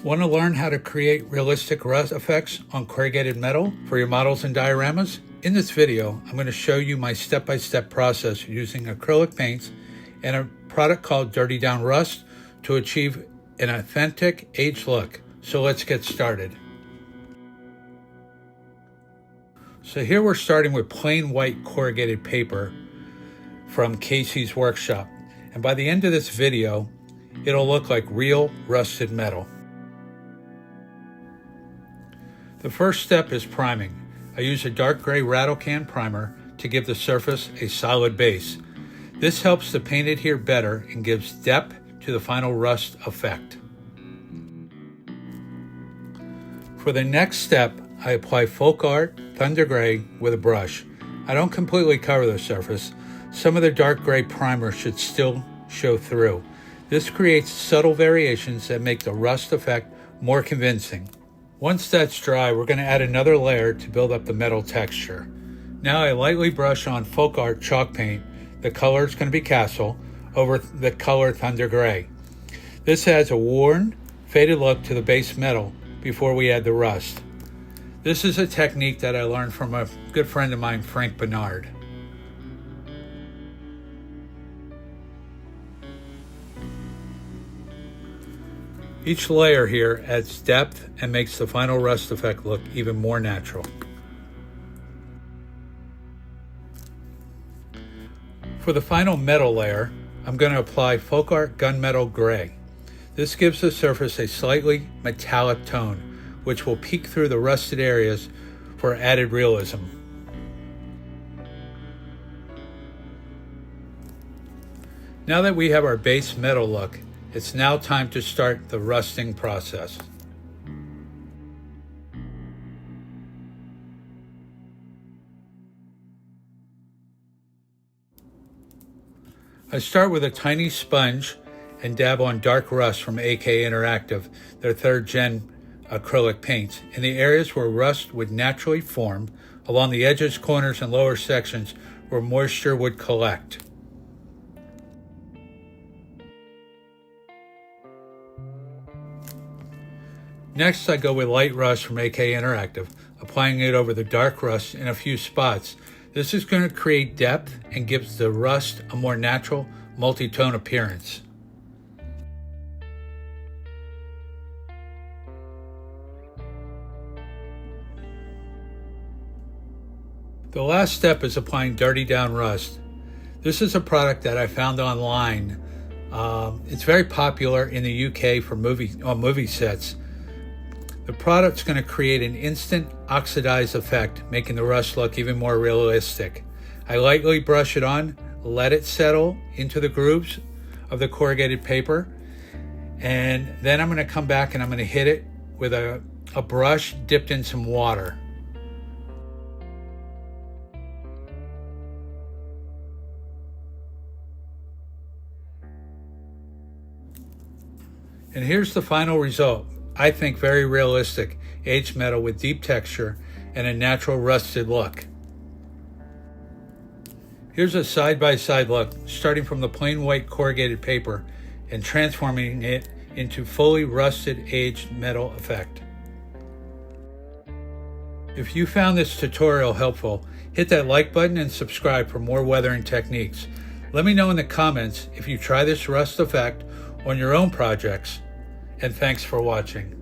Want to learn how to create realistic rust effects on corrugated metal for your models and dioramas? In this video, I'm going to show you my step-by-step process using acrylic paints and a product called Dirty Down Rust to achieve an authentic aged look. So let's get started. So here we're starting with plain white corrugated paper from Casey's workshop. And by the end of this video, it'll look like real rusted metal. The first step is priming. I use a dark gray rattle can primer to give the surface a solid base. This helps the paint adhere better and gives depth to the final rust effect. For the next step, I apply folk art thunder gray with a brush. I don't completely cover the surface. Some of the dark gray primer should still show through. This creates subtle variations that make the rust effect more convincing. Once that's dry, we're going to add another layer to build up the metal texture. Now I lightly brush on folk art chalk paint. The color is going to be Castle over the color Thunder Gray. This adds a worn, faded look to the base metal before we add the rust. This is a technique that I learned from a good friend of mine, Frank Bernard. Each layer here adds depth and makes the final rust effect look even more natural. For the final metal layer, I'm going to apply Folk Art Gunmetal Gray. This gives the surface a slightly metallic tone, which will peek through the rusted areas for added realism. Now that we have our base metal look, it's now time to start the rusting process. I start with a tiny sponge and dab on dark rust from AK Interactive, their 3rd gen acrylic paints, in the areas where rust would naturally form, along the edges, corners, and lower sections where moisture would collect. Next, I go with light rust from AK Interactive, applying it over the dark rust in a few spots. This is going to create depth and gives the rust a more natural, multi-tone appearance. The last step is applying Dirty Down Rust. This is a product that I found online. It's very popular in the UK for movie sets. The product's going to create an instant oxidized effect, making the rust look even more realistic. I lightly brush it on, let it settle into the grooves of the corrugated paper, and then I'm going to come back and I'm going to hit it with a brush dipped in some water. And here's the final result. I think very realistic aged metal with deep texture and a natural rusted look. Here's a side-by-side look, starting from the plain white corrugated paper and transforming it into fully rusted aged metal effect. If you found this tutorial helpful, hit that like button and subscribe for more weathering techniques. Let me know in the comments if you try this rust effect on your own projects. And thanks for watching.